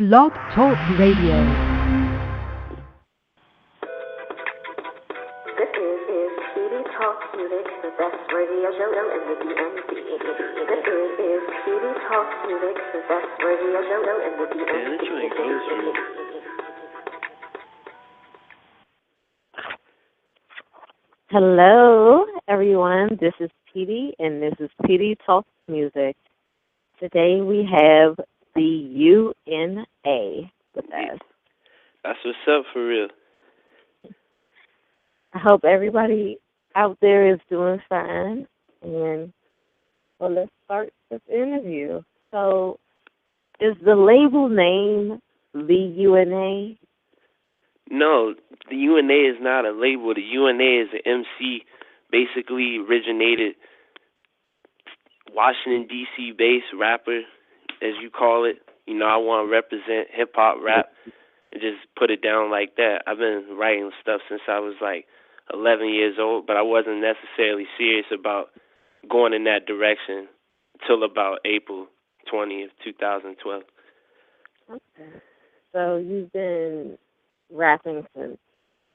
Blog Talk Radio. This is Pedii Talk Music, the best radio show in the DMV. This is Pedii Talk Music, the best radio show in the DMV. Hello, everyone. This is Pedii, and this is Pedii Talk Music. Today we have the UNA with us. That's what's up for real. I hope everybody out there is doing fine. And well, let's start this interview. So, is the label name the UNA? No, the UNA is not a label. The UNA is an MC, basically originated Washington, D.C. based rapper, as you call it. You know, I want to represent hip-hop rap and just put it down like that. I've been writing stuff since I was like 11 years old, but I wasn't necessarily serious about going in that direction until about April 20th, 2012. Okay. So you've been rapping since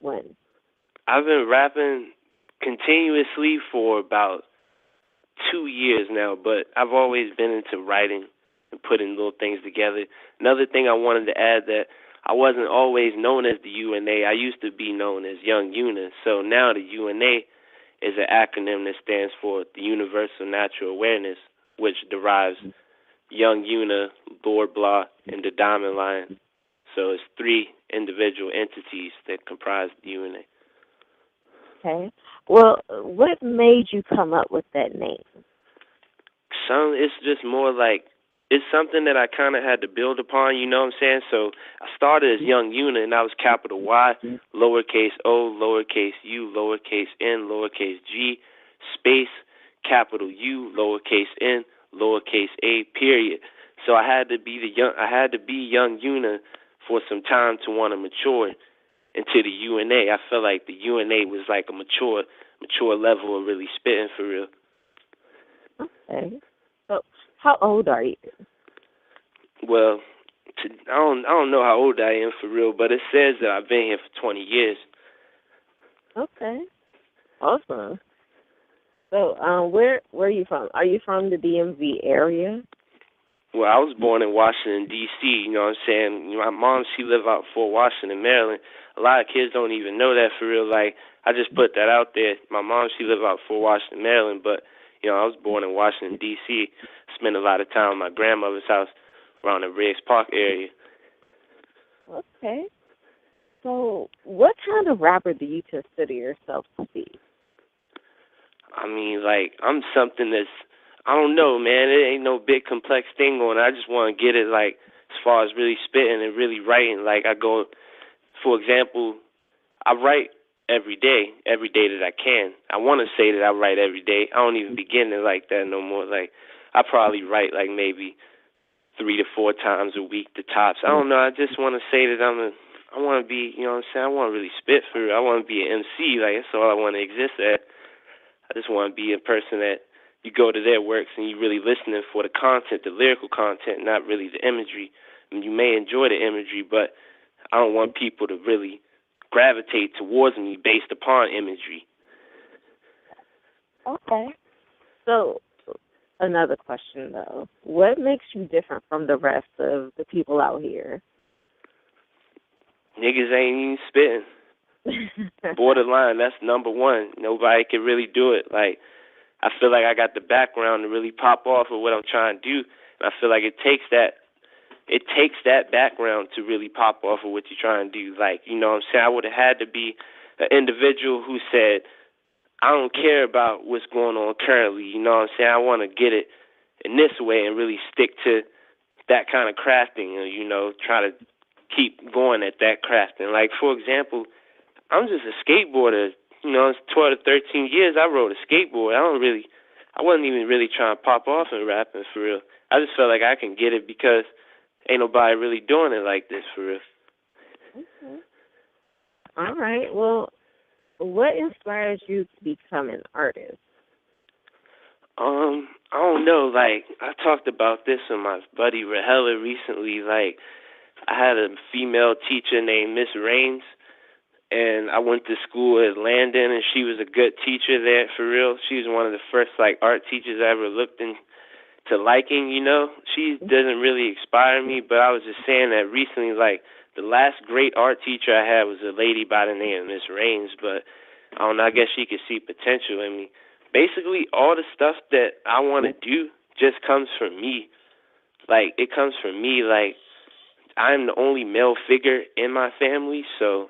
when? I've been rapping continuously for about 2 years now, but I've always been into writing and putting little things together. Another thing I wanted to add, that I wasn't always known as the UNA. I used to be known as Young Una. So now the UNA is an acronym that stands for the Universal Natural Awareness, which derives Young Una, Lord Blah, and the Diamond Lion. So it's three individual entities that comprise the UNA. Okay. Well, what made you come up with that name? It's just more like, it's something that I kind of had to build upon, you know what I'm saying? So I started as Young Una, and that was capital Y, lowercase o, lowercase u, lowercase n, lowercase g, space, capital U, lowercase n, lowercase a, period. So I had to be Young Una for some time to want to mature into the UNA. I felt like the UNA was like a mature level of really spitting for real. Okay. So how old are you? Well, I don't know how old I am for real, but it says that I've been here for 20 years. Okay. Awesome. So where are you from? Are you from the DMV area? Well, I was born in Washington, D.C., you know what I'm saying? My mom, she lived out Fort Washington, Maryland. A lot of kids don't even know that for real. Like, I just put that out there. My mom, she lived out Fort Washington, Maryland, but, you know, I was born in Washington, D.C., spent a lot of time at my grandmother's house around the Riggs Park area. Okay. So what kind of rapper do you consider yourself to be? I mean, like, I'm something that's, I don't know, man. It ain't no big complex thing going on. I just want to get it, like, as far as really spitting and really writing. Like, I go, for example, I write every day that I can. I want to say that I write every day. I don't even begin it like that no more. Like, I probably write, like, maybe 3 to 4 times a week, the tops. I don't know. I just want to say that I want to be, you know what I'm saying? I want to really spit for real. I want to be an MC. Like, that's all I want to exist at. I just want to be a person that you go to their works and you're really listening for the content, the lyrical content, not really the imagery. I mean, you may enjoy the imagery, but I don't want people to really gravitate towards me based upon imagery. Okay. So, another question, though. What makes you different from the rest of the people out here? Niggas ain't even spitting. Borderline, that's number one. Nobody can really do it. Like, I feel like I got the background to really pop off of what I'm trying to do. And I feel like it takes that background to really pop off of what you're trying to do. Like, you know what I'm saying? I would have had to be an individual who said, I don't care about what's going on currently. You know what I'm saying? I want to get it in this way and really stick to that kind of crafting and, you know, try to keep going at that crafting. Like, for example, I'm just a skateboarder. You know, it's 12 to 13 years I rode a skateboard. I wasn't even really trying to pop off in rapping for real. I just felt like I can get it because ain't nobody really doing it like this for real. Okay. All right. Well, what inspires you to become an artist? I don't know. Like, I talked about this with my buddy Rahela recently. Like, I had a female teacher named Miss Raines, and I went to school at Landon, and she was a good teacher there, for real. She was one of the first, like, art teachers I ever looked into liking, you know. She doesn't really inspire me, but I was just saying that recently, like, the last great art teacher I had was a lady by the name of Miss Raines, but I don't know, I guess she could see potential in me. Basically, all the stuff that I want to do just comes from me. Like, it comes from me. Like, I'm the only male figure in my family, so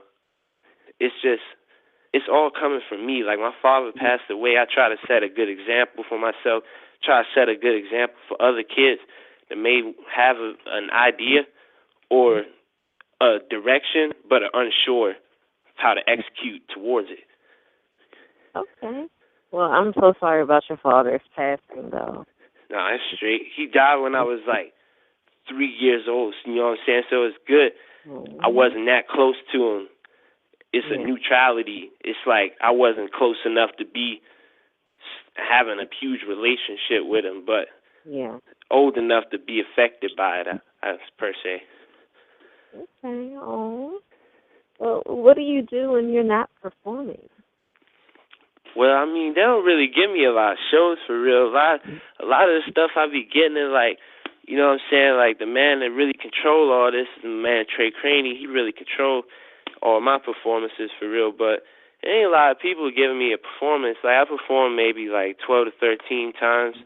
it's all coming from me. Like, my father passed away. I try to set a good example for myself, try to set a good example for other kids that may have an idea or a direction but are unsure how to execute towards it. Okay. Well, I'm so sorry about your father's passing, though. No, that's straight. He died when I was like 3 years old. You know what I'm saying? So it's good. Mm-hmm. I wasn't that close to him. It's a neutrality. It's like I wasn't close enough to be having a huge relationship with him, but old enough to be affected by it, per se. Okay. Oh. Well, what do you do when you're not performing? Well, I mean, they don't really give me a lot of shows for real. A lot of the stuff I be getting is like, you know what I'm saying, like the man that really control all this is the man Trey Craney. He really control all my performances for real, but there ain't a lot of people giving me a performance. Like, I perform maybe like 12 to 13 times.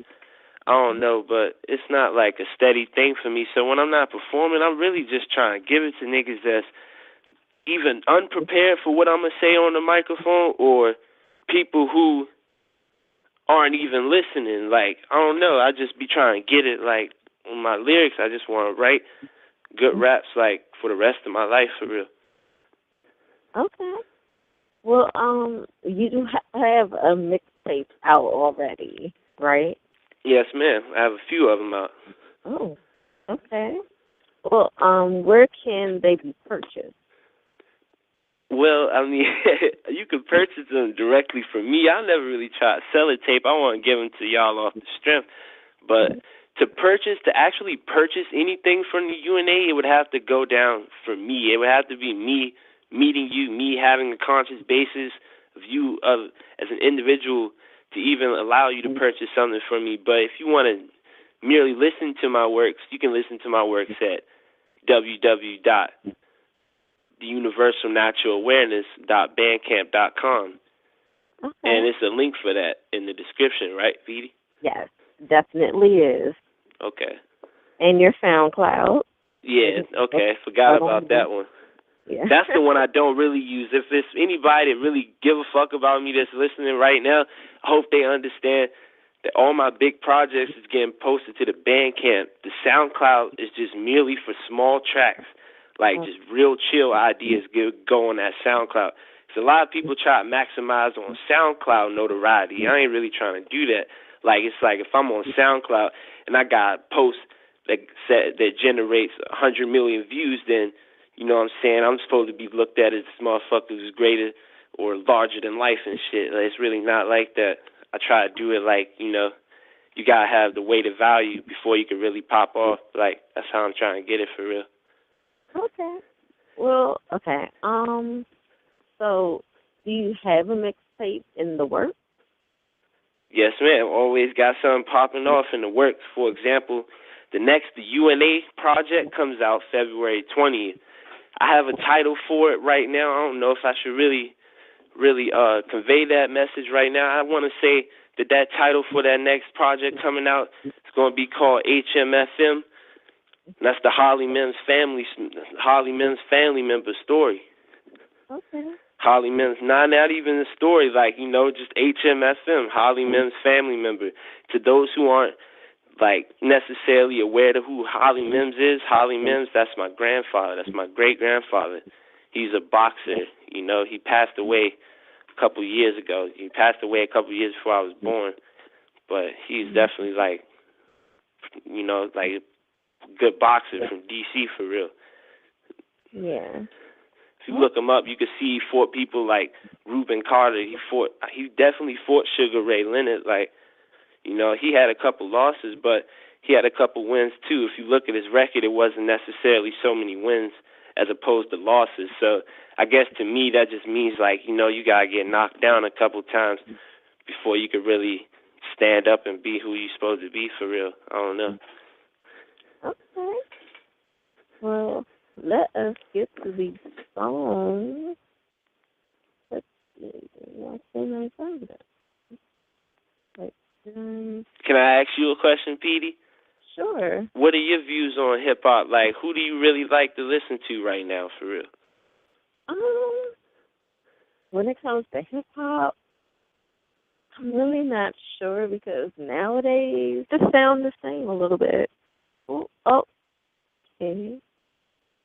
I don't know, but it's not like a steady thing for me. So when I'm not performing, I'm really just trying to give it to niggas that's even unprepared for what I'm going to say on the microphone, or people who aren't even listening. Like, I don't know, I just be trying to get it. Like, on my lyrics, I just want to write good raps, like, for the rest of my life, for real. Okay. Well, you do have a mixtape out already, right? Yes, ma'am. I have a few of them out. Oh, okay. Well, where can they be purchased? Well, I mean, you can purchase them directly from me. I never really try to sell a tape. I want to give them to y'all off the strength. But to actually purchase anything from the UNA, it would have to go down for me. It would have to be me meeting you, me having a conscious basis of you as an individual to even allow you to purchase something from me. But if you want to merely listen to my works, you can listen to my works at www.theuniversalnaturalawareness.bandcamp.com. Okay. And it's a link for that in the description, right, Pedii? Yes, definitely is. Okay. And your SoundCloud. Yeah, okay. Forgot about that one. Yeah. That's the one I don't really use. If it's anybody that really give a fuck about me that's listening right now, I hope they understand that all my big projects is getting posted to the Bandcamp. The SoundCloud is just merely for small tracks, like just real chill ideas go on that SoundCloud. So a lot of people try to maximize on SoundCloud notoriety. I ain't really trying to do that. Like, it's like if I'm on SoundCloud and I got a post that generates 100 million views, then, you know what I'm saying, I'm supposed to be looked at as this motherfucker who's greater or larger than life and shit. Like, it's really not like that. I try to do it like, you know, you got to have the weight of value before you can really pop off. Like, that's how I'm trying to get it for real. Okay. Well, okay. So, do you have a mixtape in the works? Yes, ma'am. Always got something popping off in the works. For example, the UNA project comes out February 20th. I have a title for it right now. I don't know if I should really convey that message right now. I want to say that title for that next project coming out is going to be called HMFM. And that's the Holly Mims family member story. Okay. Holly Mims, not even a story, like, you know, just HMFM, Holly Mims family member. To those who aren't, like, necessarily aware of who Holly Mims is, Holly Mims, that's my grandfather. That's my great-grandfather. He's a boxer. You know, he passed away a couple years ago. He passed away a couple years before I was born. But he's definitely, like, you know, like a good boxer from D.C. for real. Yeah. If you look him up, you can see he fought people like Reuben Carter. He definitely fought Sugar Ray Leonard. Like, you know, he had a couple losses, but he had a couple wins too. If you look at his record, it wasn't necessarily so many wins as opposed to losses. So I guess to me that just means like, you know, you gotta get knocked down a couple times before you could really stand up and be who you're supposed to be for real. I don't know. Okay. Well, let us get to the song. Let's see. What's the name of that? Can I ask you a question, Pedii? Sure. What are your views on hip hop? Like, who do you really like to listen to right now, for real? When it comes to hip hop, I'm really not sure because nowadays they sound the same a little bit. Oh, okay.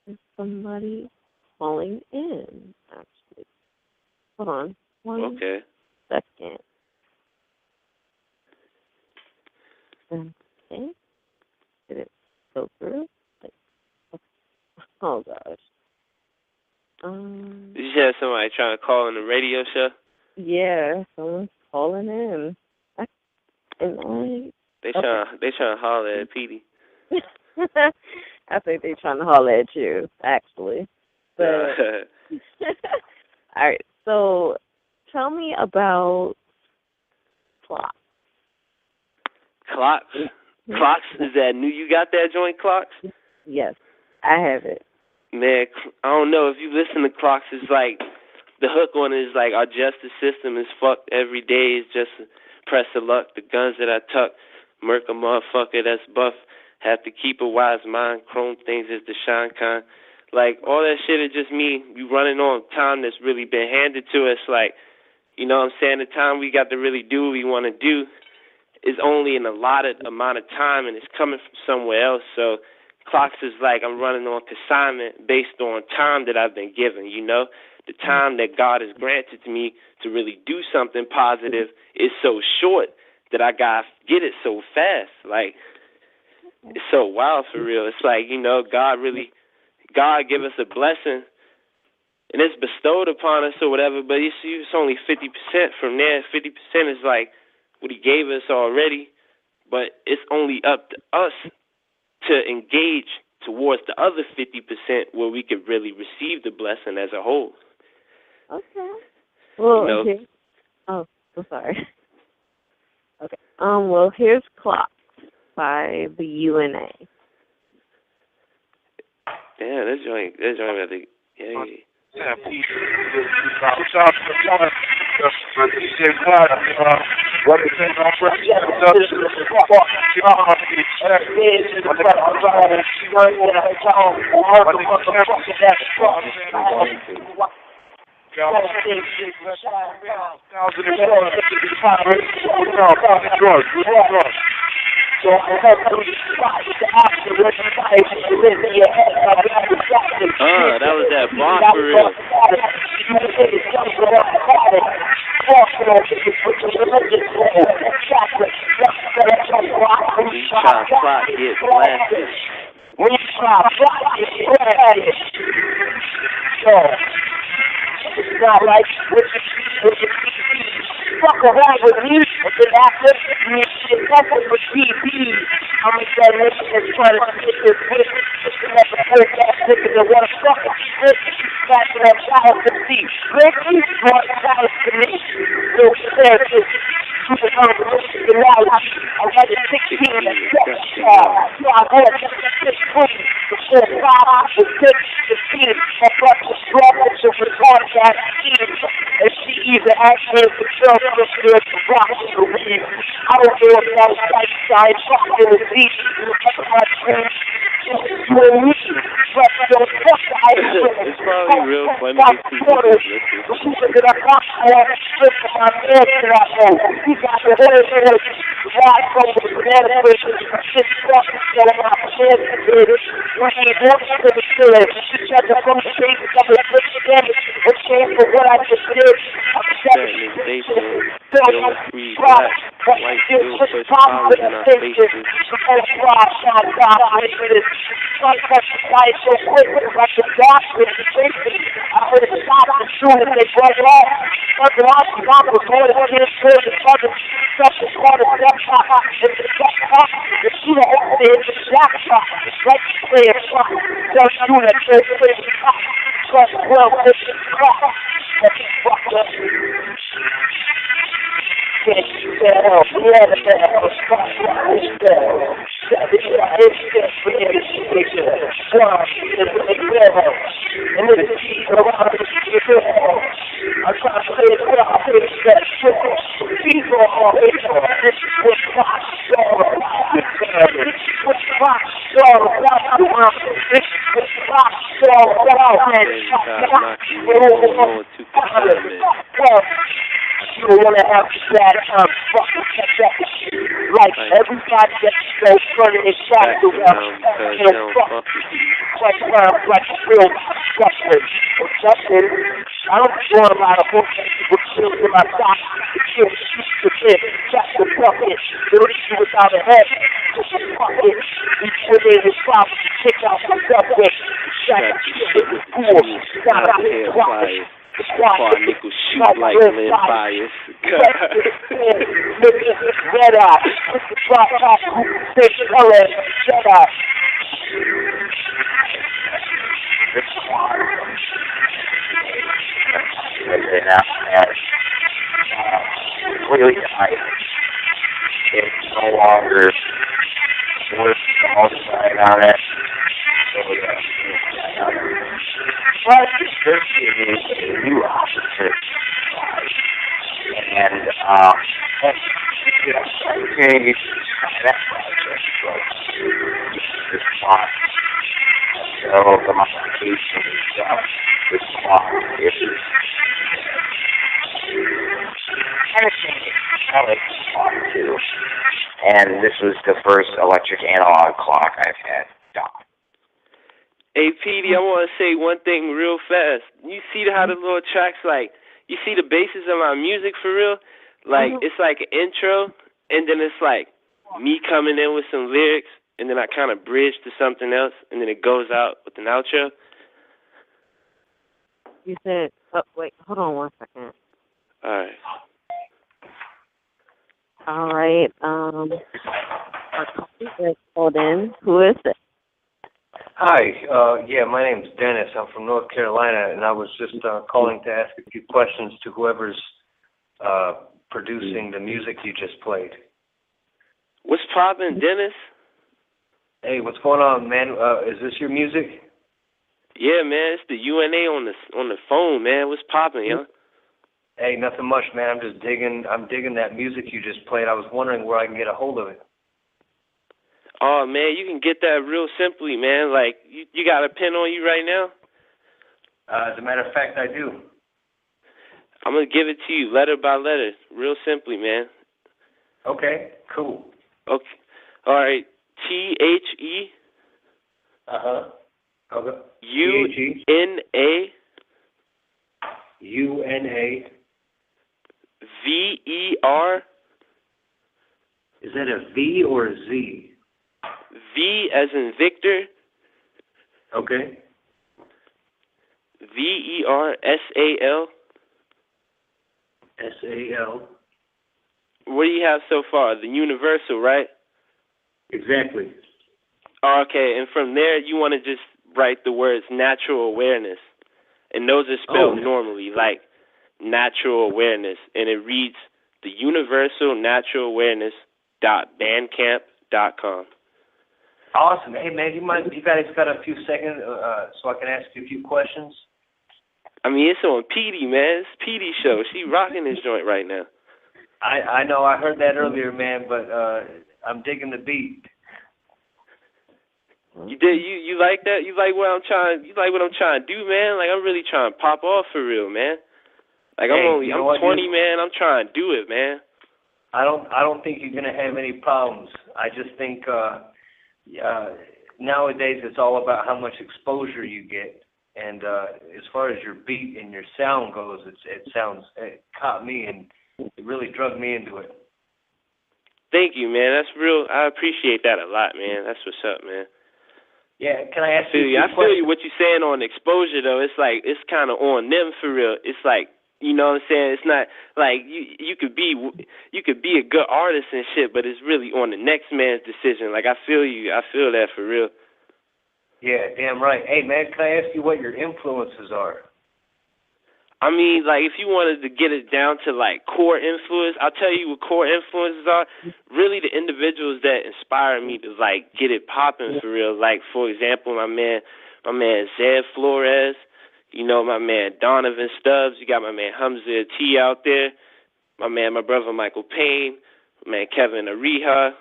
There's somebody calling in, actually. Hold on. One second. Okay. Did it go through? Oh, gosh. Did you have somebody trying to call in the radio show? Yeah, someone's calling in. They trying to holler at Pedii. I think they're trying to holler at you, actually. But all right, so tell me about Clocks. Clocks? Clocks? Is that new? You got that joint, Clocks? Yes, I have it. Man, I don't know. If you listen to Clocks, it's like, the hook on it is like, our justice system is fucked every day. It's just a press of luck. The guns that I tuck, murk a motherfucker that's buff. Have to keep a wise mind. Chrome things is the shine kind. Like, all that shit is just me. You running on time that's really been handed to us. Like, you know what I'm saying? The time we got to really do what we want to do is only in a allotted amount of time, and it's coming from somewhere else. So Clocks is like I'm running on consignment based on time that I've been given, you know? The time that God has granted to me to really do something positive is so short that I got to get it so fast. Like, it's so wild for real. It's like, you know, God give us a blessing, and it's bestowed upon us or whatever, but it's only 50% from there. 50% is like what he gave us already, but it's only up to us to engage towards the other 50% where we could really receive the blessing as a whole. Okay. Well, you know? Oh, I'm sorry. Okay. Well, here's Clocks by the UNA. Yeah, this joint I think, yeah. That was that block for real. Clock get blasted. It's not like fuck around with me, and then after me, shit, that's what for TV. I'm in that nation that's trying to get this bitch. Just to make a poor ass nigga that wanna fuck it. Back to that child to see. Ricky brought child to me. So fair to super combination of life. I had a 16 and a 7 child. So I had a 6 before 5 to 6 to 10. I brought the struggle to retard that kid. And she either actually control the good to rock the weed. I don't know if that was lifestyle, fucking the deep. My friends, just for me. But don't fuck the ice cream. It's probably real funny to people just listen. The people that I got for strip of my bed that I know. He got the whole head, wide from the banana bushes, shit fucking still on my head. When he walks to the story, she tried to come straight to come and fix again. But for what I just did, I'm Setting the station, feeling free, black. White still push flowers in our faces. So quick, like the darkness, I heard it stop as soon as they broke off. But the last stop was going to get through the other stuff is called a step shot. It's a step shot. The shooter hopefully hits a slap shot. Like the player shot. They'll shoot at third place shot. Plus 12 pitches crack. That's fucked up. Yeah, you want to have that fucking like everybody that's so funny and trying to like real Justin. I don't know about a book with children my side. The kid shoots the kid, just the bucket, leaves you without a head. Just a bucket. He put in his mouth, kick out the subway, shot the shit with pool, got out his pocket. Far nickel shoot like Lynn Bias. Red eye. Drop top, big color, red eye. Clearly, it's no longer worth all the time on it. But this is a new option. And, okay, that's this plot. So, the modification of this plot is I like this clock too. And this was the first electric analog clock I've had done. Hey, Pedii, I want to say one thing real fast. You see how the little tracks, like, you see the basis of my music for real? Like, it's like an intro, and then it's like me coming in with some lyrics, and then I kind of bridge to something else, and then it goes out with an outro. You said, wait, hold on 1 second. All right. Our coffee is called in. Who is it? Hi, my name's Dennis. I'm from North Carolina, and I was just calling to ask a few questions to whoever's producing the music you just played. What's poppin', Dennis? Hey, what's going on, man? Is this your music? Yeah, man, it's the UNA on the phone, man. What's poppin', yo? Hey, nothing much, man. I'm digging that music you just played. I was wondering where I can get a hold of it. Oh, man, you can get that real simply, man. Like, you got a pen on you right now? As a matter of fact, I do. I'm going to give it to you letter by letter, real simply, man. Okay, cool. Okay. All right. THE. Okay. UNA. UNA. VER. Is that a V or a Z? V as in Victor. Okay. VER SAL. SAL. What do you have so far? The universal, right? Exactly. Oh, okay, and from there you want to just write the words natural awareness. And those are spelled normally, like natural awareness. And it reads the universal natural awareness.bandcamp.com. Awesome. Hey, man, you guys got a few seconds so I can ask you a few questions? I mean, it's on Pedii, man. It's Pedii show. She rocking this joint right now. I know. I heard that earlier, man, but I'm digging the beat. You did? You like that? You like what I'm trying to do, man? Like, I'm really trying to pop off for real, man. Like, I'm 20, man. I'm trying to do it, man. I don't think you're gonna have any problems. I just think nowadays it's all about how much exposure you get. And as far as your beat and your sound goes, it caught me and it really drug me into it. Thank you, man. That's real. I appreciate that a lot, man. That's what's up, man. Yeah, can I ask you? I feel you. What you're saying on exposure, though. It's like it's kind of on them for real. It's like, you know what I'm saying. It's not like you could be a good artist and shit, but it's really on the next man's decision. Like I feel you. I feel that for real. Yeah, damn right. Hey, man, can I ask you what your influences are? I mean, like, if you wanted to get it down to, like, core influence, I'll tell you what core influences are. Really the individuals that inspire me to, like, get it popping for real. Like, for example, my man Zed Flores, you know, my man Donovan Stubbs, you got my man Hamza T out there, my brother Michael Payne, my man Kevin Ariha,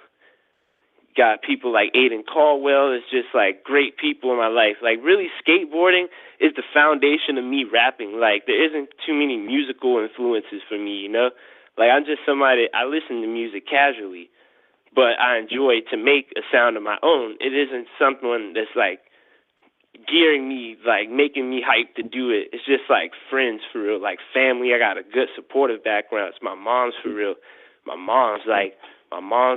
got people like Aiden Caldwell. It's just like great people in my life. Like really skateboarding is the foundation of me rapping. Like there isn't too many musical influences for me, you know? Like I'm just somebody, I listen to music casually, but I enjoy to make a sound of my own. It isn't something that's like gearing me, like making me hyped to do it. It's just like friends for real, like family. I got a good supportive background. It's my mom's for real. My mom's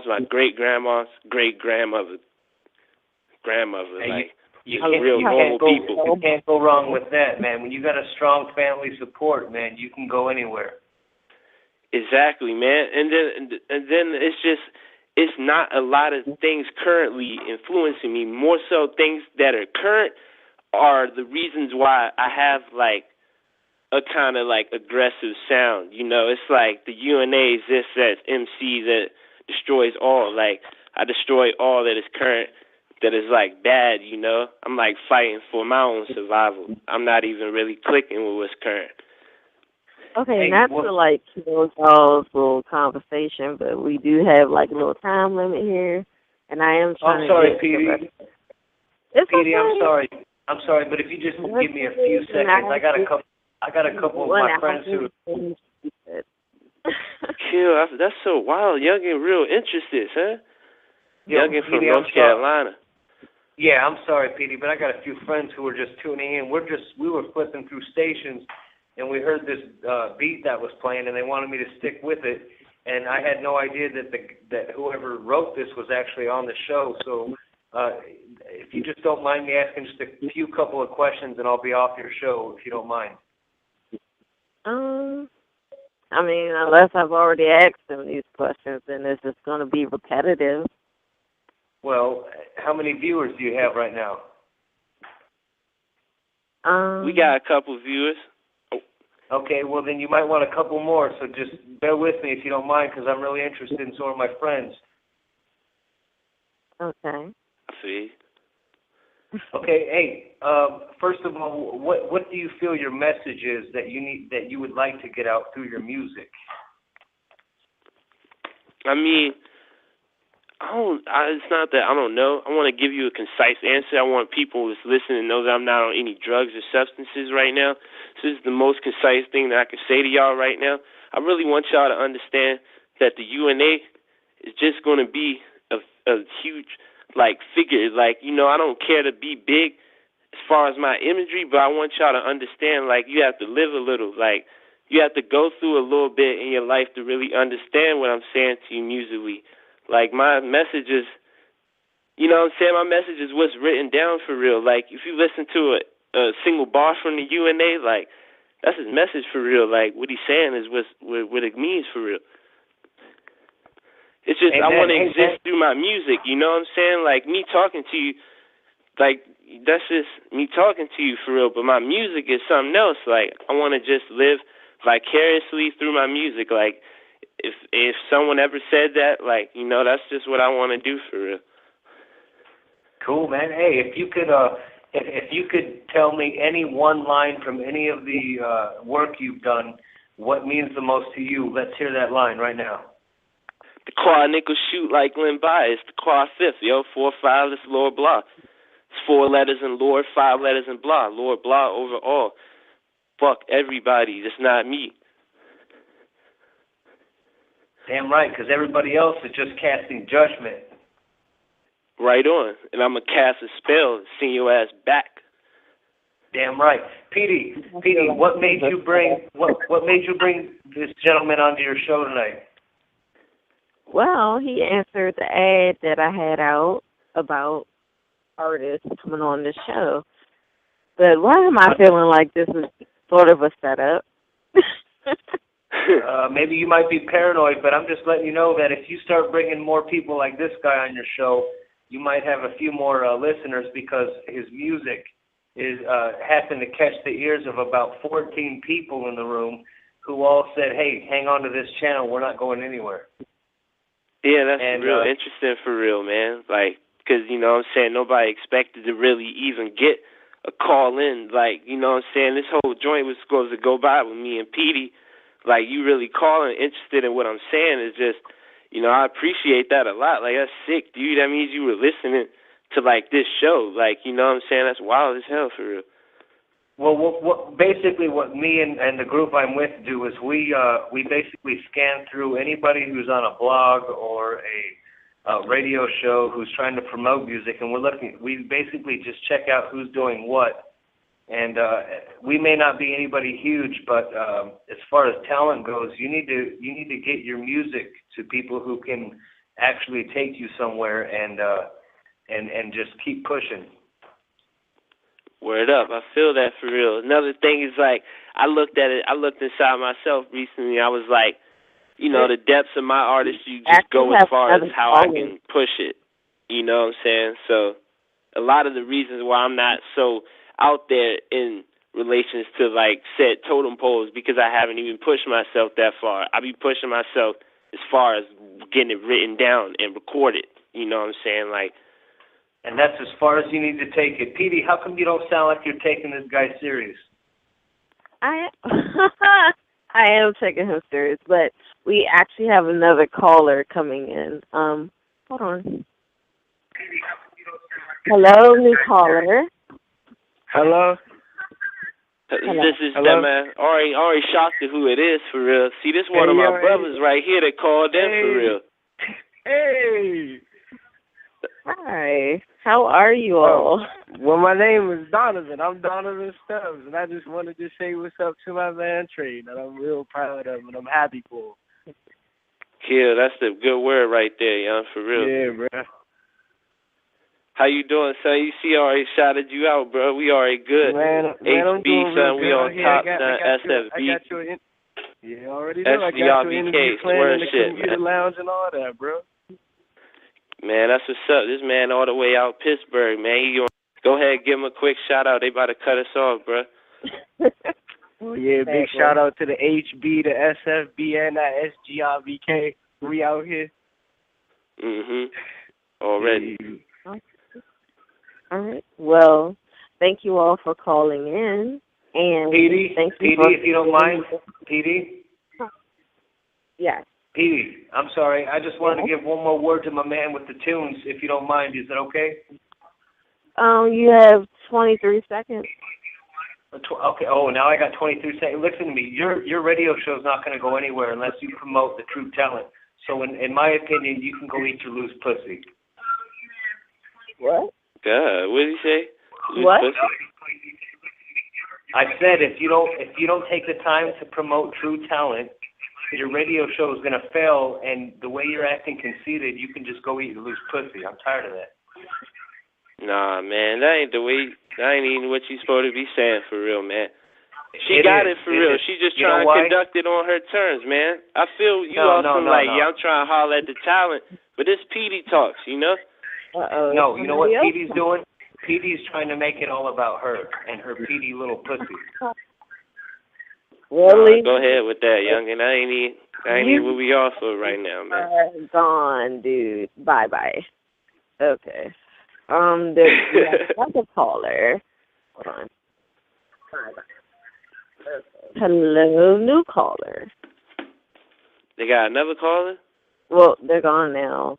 my great-grandma's great-grandmother, Hey, like you real normal people. You can't go wrong with that, man. When you got a strong family support, man, you can go anywhere. Exactly, man. And then it's not a lot of things currently influencing me. More so, things that are current are the reasons why I have like a kind of like aggressive sound. You know, it's like the UNA exists as MC that destroys all. Like I destroy all that is current, that is like bad. You know, I'm like fighting for my own survival. I'm not even really clicking with what's current. Okay, not to like kill y'all's little conversation, but we do have like a little time limit here, and I am trying I'm sorry, to Pedii. It's Pedii, okay. I'm sorry, but if you just give me a few seconds, I got a couple of my friends who. Kill, that's so wild. Y'all getting real interested, huh? Y'all getting from North Carolina. Yeah, I'm sorry, Pedii, but I got a few friends who were just tuning in. We were flipping through stations, and we heard this beat that was playing, and they wanted me to stick with it. And I had no idea that whoever wrote this was actually on the show. So if you just don't mind me asking just a few couple of questions, and I'll be off your show if you don't mind. I mean, unless I've already asked them these questions, then it's just going to be repetitive. Well, how many viewers do you have right now? We got a couple viewers. Okay, well then you might want a couple more, so just bear with me if you don't mind, because I'm really interested in some of my friends. Okay. I see. Okay, hey, first of all, what do you feel your message is that you would like to get out through your music? I mean, it's not that I don't know. I want to give you a concise answer. I want people who's listening to know that I'm not on any drugs or substances right now. So this is the most concise thing that I can say to y'all right now. I really want y'all to understand that the UNA is just going to be a huge, like, figure. Like, you know, I don't care to be big as far as my imagery, but I want y'all to understand, like, you have to live a little. Like, you have to go through a little bit in your life to really understand what I'm saying to you musically. Like, my message is, you know what I'm saying? My message is what's written down for real. Like, if you listen to a single bar from the UNA, like, that's his message for real. Like, what he's saying is what it means for real. It's just, I want to exist through my music, you know what I'm saying? Like, me talking to you, like, that's just me talking to you for real. But my music is something else. Like, I want to just live vicariously through my music. Like, if someone ever said that, like, you know, that's just what I want to do for real. Cool, man. Hey, if you could tell me any one line from any of the work you've done, what means the most to you? Let's hear that line right now. The quad nickel shoot like Glenn Bias. The quad fifth, 4-5, that's Lord Blah. It's 4 letters in Lord, 5 letters in Blah. Lord Blah over all. Fuck everybody, that's not me. Damn right, because everybody else is just casting judgment. Right on. And I'm going to cast a spell and send your ass back. Damn right. Pedii, what made you bring this gentleman onto your show tonight? Well, he answered the ad that I had out about artists coming on the show. But why am I feeling like this is sort of a setup? Maybe you might be paranoid, but I'm just letting you know that if you start bringing more people like this guy on your show, you might have a few more listeners because his music is happened to catch the ears of about 14 people in the room who all said, hey, hang on to this channel. We're not going anywhere. Yeah, that's real interesting for real, man. Like, because, you know what I'm saying, nobody expected to really even get a call in. Like, you know what I'm saying, this whole joint was supposed to go by with me and Pedii. Like, you really calling, interested in what I'm saying is just, you know, I appreciate that a lot. Like, that's sick, dude. That means you were listening to, like, this show. Like, you know what I'm saying? That's wild as hell for real. Well, basically what me and the group I'm with do is we basically scan through anybody who's on a blog or a radio show who's trying to promote music, and we basically just check out who's doing what. And we may not be anybody huge, but as far as talent goes, you need to get your music to people who can actually take you somewhere and just keep pushing. Word up, I feel that for real. Another thing is, like, I looked inside myself recently. I was like, you know, the depths of my artistry just go as far as how I can push it. You know what I'm saying? So a lot of the reasons why I'm not so out there in relations to, like, said totem poles, because I haven't even pushed myself that far. I be pushing myself as far as getting it written down and recorded. You know what I'm saying? Like, and that's as far as you need to take it. Pedii, how come you don't sound like you're taking this guy serious? I am taking him serious, but we actually have another caller coming in. Hold on. Hello, new caller. Hello? This is that man. Already shocked at who it is for real. See, this one of my brothers right here that called in for real. Hey. Hi. How are you all? Well, my name is Donovan. I'm Donovan Stubbs, and I just wanted to say what's up to my man Trey, that I'm real proud of and I'm happy for him. Yeah, that's the good word right there, young, for real. Yeah, bro. How you doing, son? You see, I already shouted you out, bro. We already good. Man, I'm doing son, real we on good. top, son. SFB. Yeah, already know. I got your interview planned in the computer lounge and all that, bro. Man, that's what's up. This man all the way out Pittsburgh, man. Go ahead, give him a quick shout out. They about to cut us off, bro. Oh yeah, big shout out to the HB, the SFB, and that SGRVK. We out here. Already. All right. Well, thank you all for calling in. And Pedii, if you don't mind, Pedii. Yes. Pedii, I'm sorry. I just wanted to give one more word to my man with the tunes, if you don't mind. Is that okay? You have 23 seconds. Okay. Oh, now I got 23 seconds. Listen to me. Your radio show's not going to go anywhere unless you promote the true talent. So, in my opinion, you can go eat your loose pussy. What? God, what did he say? What? Pussy? I said if you don't take the time to promote true talent, your radio show is going to fail, and the way you're acting conceited, you can just go eat your loose pussy. I'm tired of that. Nah, man, that ain't even what you supposed to be saying for real, man. She got it for real. She's just trying to conduct it on her terms, man. I feel you I'm trying to holler at the talent, but this Pedii talks, you know? No, you know what Pedii's doing? Pedii's trying to make it all about her and her Pedii little pussy. Really? Go ahead with that, youngin'. I ain't even what we are for right now, man. Gone, dude. Bye-bye. Okay. There's another caller. Hold on. Okay. Hello, new caller. They got another caller? Well, they're gone now.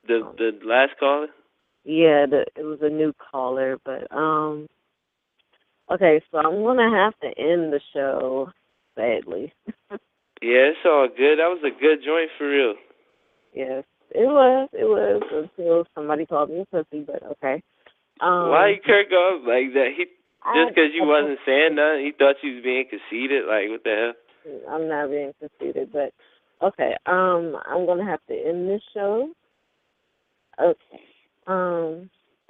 The last caller? Yeah, it was a new caller, but okay, so I'm gonna have to end the show, sadly. Yeah, it's all good. That was a good joint for real. Yes, it was until somebody called me a pussy, but okay. Why you Kirk off like that? Just because you wasn't saying nothing, he thought you was being conceited. Like, what the hell? I'm not being conceited, but Okay. I'm gonna have to end this show. Okay.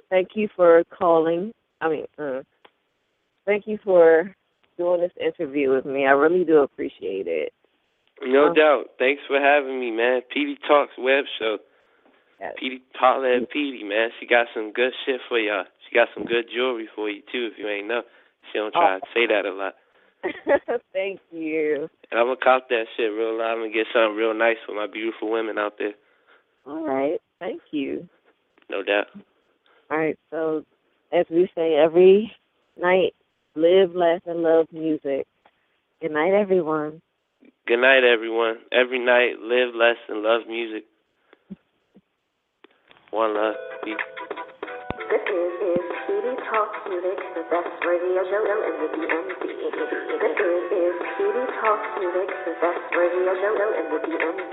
Thank you for calling. Thank you for doing this interview with me. I really do appreciate it. No doubt. Thanks for having me, man. Pedii Talks web show. Yes. Pedii, holla at Pedii, man. She got some good shit for y'all. She got some good jewelry for you, too, if you ain't know. She don't try to say that a lot. Thank you. And I'm going to cop that shit real loud. I'm going to get something real nice for my beautiful women out there. All right. Thank you. No doubt. All right. So, as we say every night, live, laugh, and love music. Good night, everyone. Good night, everyone. Every night, live less and love music. One love. Peace. This is Pedii Talks Music, the best radio show in the DMV. This is Pedii Talks Music, the best radio show in the DMV.